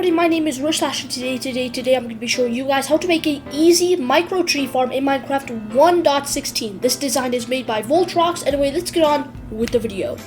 everybody, my name is Rushlash, and today I'm going to be showing you guys how to make an easy micro tree farm in Minecraft 1.16. This design is made by Voltrox. Anyway, let's get on with the video.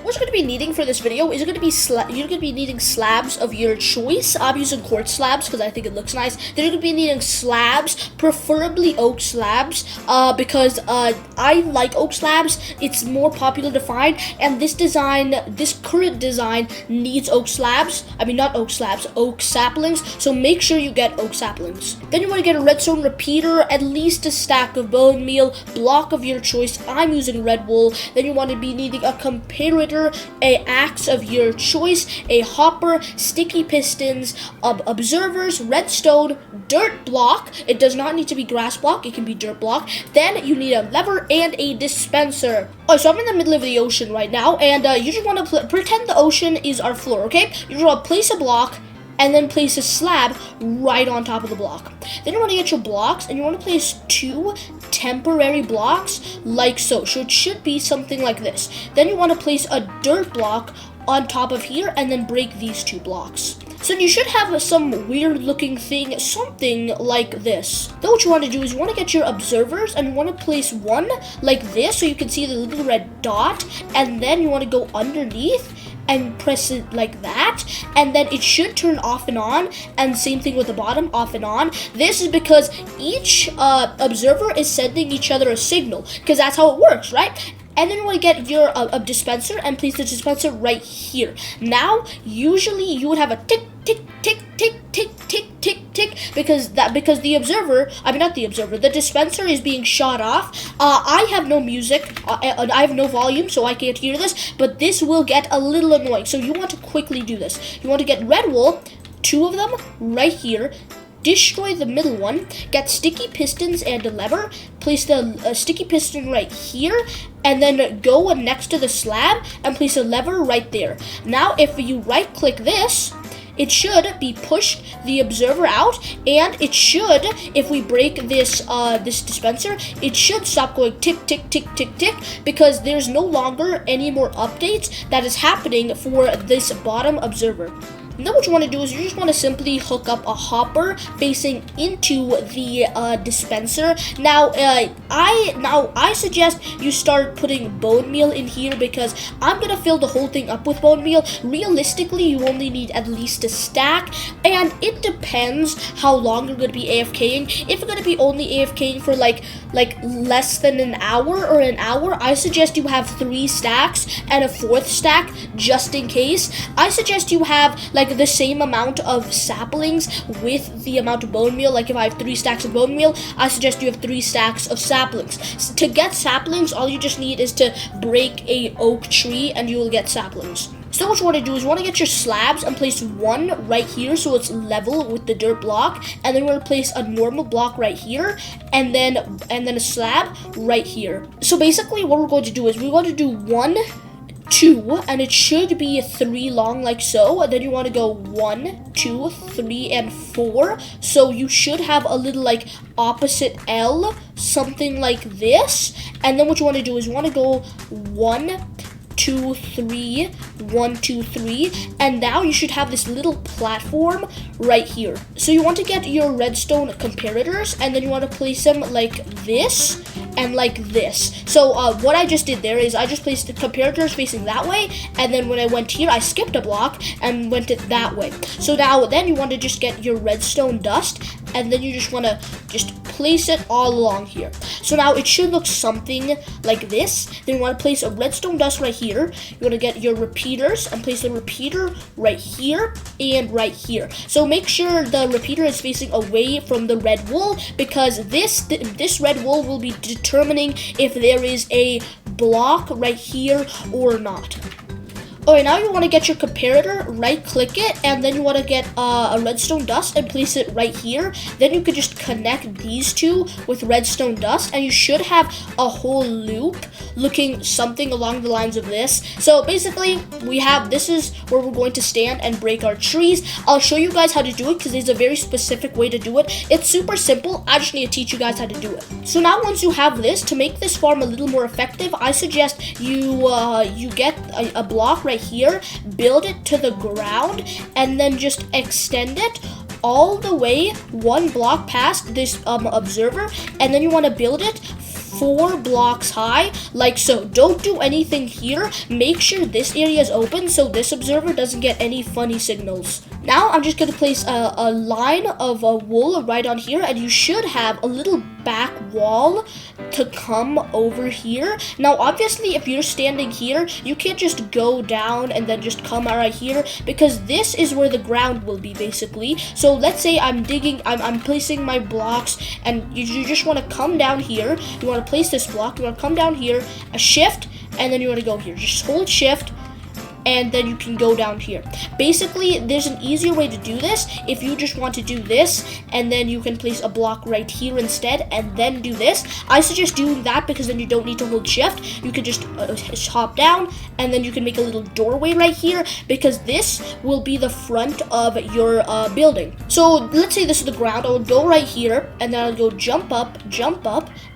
What you're going to be needing for this video is you're going to be needing slabs of your choice. I'm using quartz slabs because I think it looks nice. Then you're going to be needing slabs, preferably oak slabs, because I like oak slabs. It's more popular to find, and this current design needs oak slabs. I mean, not oak slabs, oak saplings. So make sure you get oak saplings. Then you want to get a redstone repeater, at least a stack of bone meal, block of your choice. I'm using red wool. Then you want to be needing a comparator, a axe of your choice, a hopper, sticky pistons, observers, redstone, dirt block. It does not need to be grass block, it can be dirt block. Then you need a lever and a dispenser. Oh, so I'm in the middle of the ocean right now, and you just want to pretend the ocean is our floor, okay? You just want to place a block and then place a slab right on top of the block. Then you want to get your blocks, and you want to place 2 temporary blocks like so. So it should be something like this. Then you want to place a dirt block on top of here and then break these 2 blocks. So you should have some weird looking thing, something like this. Then what you want to do is you want to get your observers, and you want to place one like this so you can see the little red dot, and then you want to go underneath and press it like that, and then it should turn off and on, and same thing with the bottom, off and on. This is because each observer is sending each other a signal, because that's how it works, right? And then you want to get your dispenser and place the dispenser right here. Now, usually you would have a tick, tick, tick, tick, tick, tick, tick, tick, because the dispenser is being shot off. I have no music, I have no volume, so I can't hear this, but this will get a little annoying. So you want to quickly do this. You want to get red wool, 2 of them right here. Destroy the middle one, get sticky pistons and a lever, place the sticky piston right here, and then go next to the slab and place a lever right there. Now if you right click this, it should be pushed the observer out, and it should, if we break this this dispenser, it should stop going tick, tick, tick, tick, tick, because there's no longer any more updates that is happening for this bottom observer. And then what you want to do is you just want to simply hook up a hopper facing into the dispenser. Now, I suggest you start putting bone meal in here, because I'm gonna fill the whole thing up with bone meal. Realistically, you only need at least a stack, and it depends how long you're gonna be AFKing. If you're gonna be only AFKing for like less than an hour or an hour, I suggest you have 3 stacks and a 4th stack just in case. I suggest you have like the same amount of saplings with the amount of bone meal. Like if I have 3 stacks of bone meal, I suggest you have 3 stacks of saplings. To get saplings, all you just need is to break a oak tree and you will get saplings. So what you want to do is you want to get your slabs and place one right here so it's level with the dirt block, and then we're going to place a normal block right here, and then a slab right here. So basically what we're going to do is we're going to do 1, 2, and it should be 3 long like so, and then you want to go 1, 2, 3, and 4. So you should have a little like opposite L, something like this. And then what you want to do is you want to go 1, 2, 3, 1, 2, 3, and now you should have this little platform right here. So you want to get your redstone comparators, and then you want to place them like this and like this. So what I just did there is I just placed the comparators facing that way, and then when I went here, I skipped a block and went it that way. So now then you want to just get your redstone dust, and then you just want to just place it all along here. So now it should look something like this. Then you want to place a redstone dust right here. You want to get your repeaters and place the repeater right here and right here. So make sure the repeater is facing away from the red wool, because this red wool will be determining if there is a block right here or not. Alright, now you want to get your comparator, right click it, and then you want to get a redstone dust and place it right here. Then you could just connect these 2 with redstone dust, and you should have a whole loop looking something along the lines of this. So basically, this is where we're going to stand and break our trees. I'll show you guys how to do it, because there's a very specific way to do it. It's super simple, I just need to teach you guys how to do it. So now once you have this, to make this farm a little more effective, I suggest you get a block right right here, build it to the ground, and then just extend it all the way 1 block past this observer, and then you want to build it 4 blocks high, like so. Don't do anything here. Make sure this area is open so this observer doesn't get any funny signals. Now I'm just going to place a line of wool right on here, and you should have a little back wall to come over here. Now obviously if you're standing here, you can't just go down and then just come right here, because this is where the ground will be basically. So let's say I'm placing my blocks, and you just want to come down here. You want to place this block, you want to come down here, a shift, and then you want to go here. Just hold shift, and then you can go down here. Basically, there's an easier way to do this. If you just want to do this, and then you can place a block right here instead, and then do this. I suggest doing that because then you don't need to hold shift. You can just hop down, and then you can make a little doorway right here, because this will be the front of your building. So let's say this is the ground. I will go right here, and then I'll go jump up,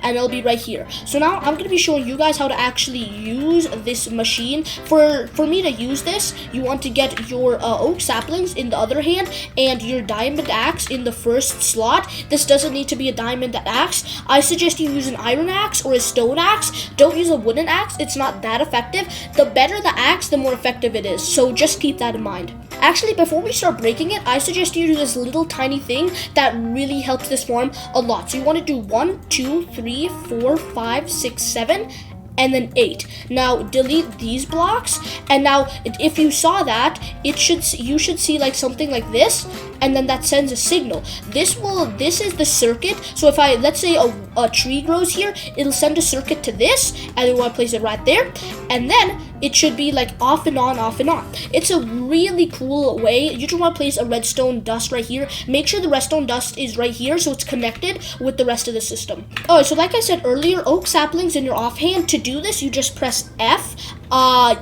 and it'll be right here. So now I'm gonna be showing you guys how to actually use this machine. For me to use this, you want to get your oak saplings in the other hand and your diamond axe in the first slot. This doesn't need to be a diamond axe. I suggest you use an iron axe or a stone axe. Don't use a wooden axe. It's not that effective. The better the axe, the more effective it is. So just keep that in mind. Actually, before we start breaking it, I suggest you do this little tiny thing that really helps this farm a lot. So you want to do 1, 2, 3, 4, 5, 6, 7, and then 8. Now delete these blocks, and now if you saw that, you should see like something like this, and then that sends a signal. This is the circuit. So if let's say a tree grows here, it'll send a circuit to this, and then we'll place it right there, and then it should be like off and on, off and on. It's a really cool way. You just want to place a redstone dust right here. Make sure the redstone dust is right here so it's connected with the rest of the system. Oh, so like I said earlier, oak saplings in your offhand. To do this, you just press F.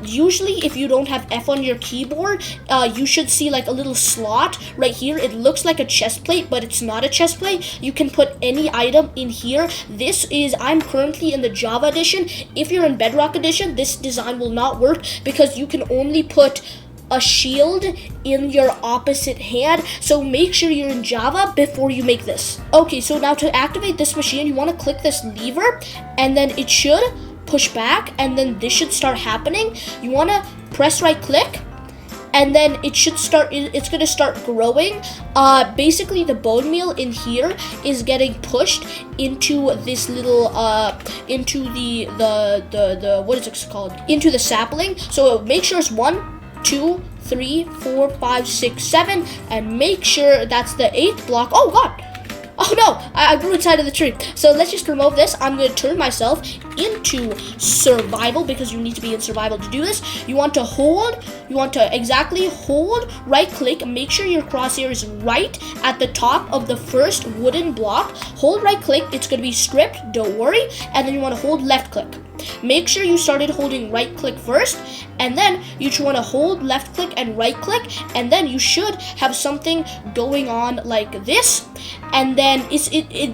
Usually if you don't have F on your keyboard, you should see like a little slot right here. It looks like a chest plate, but it's not a chest plate. You can put any item in here. I'm currently in the Java edition. If you're in Bedrock edition, this design will not work because you can only put a shield in your opposite hand. So make sure you're in Java before you make this. Okay, so now to activate this machine, you want to click this lever, and then it should push back, and then this should start happening. You want to press right click, and then it's going to start growing. Basically the bone meal in here is getting pushed into this little into the what is it called, into the sapling. So make sure it's 1, 2, 3, 4, 5, 6, 7, and make sure that's the 8th block. Oh god, oh no, I grew inside of the tree. So let's just remove this. I'm going to turn myself into survival because you need to be in survival to do this. You want to hold right click, make sure your crosshair is right at the top of the first wooden block. Hold right click, it's going to be stripped, don't worry, and then you want to hold left click. Make sure you started holding right click first, and then you just want to hold left click and right click, and then you should have something going on like this. And then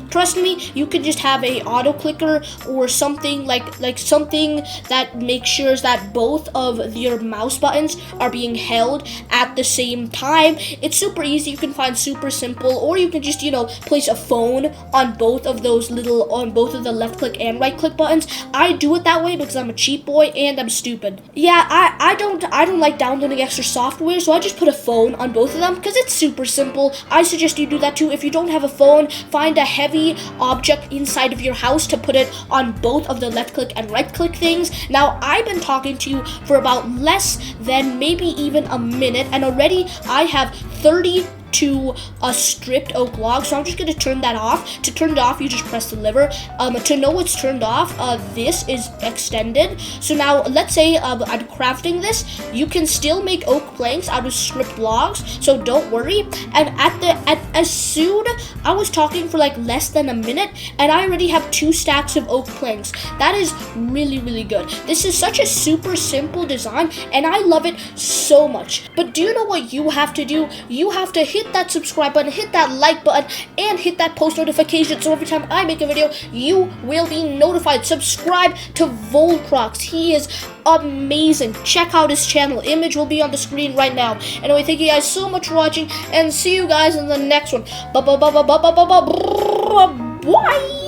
trust me, you could just have a auto clicker or something like something that makes sure that both of your mouse buttons are being held at the same time. It's super easy. You can find super simple, or you can just place a phone on both of those on both of the left click and right click buttons. I do it that way because I'm a cheap boy and I'm stupid. Yeah, I don't like downloading extra software, so I just put a phone on both of them because it's super simple. I suggest you do that too. If you don't have a phone, find a heavy object inside of your house to put it on both of the left click and right click things. Now I've been talking to you for about less than maybe even a minute, and already I have 32 stripped oak logs, so I'm just going to turn that off. To turn it off, you just press the lever. To know it's turned off, this is extended. So now let's say I'm crafting this. You can still make oak planks out of stripped logs, so don't worry. And as soon I was talking for like less than a minute, and I already have 2 stacks of oak planks. That is really, really good. This is such a super simple design, and I love it so much. But do you know what you have to do? You have to hit hit that subscribe button, hit that like button, and hit that post notification so every time I make a video, you will be notified. Subscribe to Voltrox. He is amazing. Check out his channel. Image will be on the screen right now. Anyway, thank you guys so much for watching, and see you guys in the next one. Bye.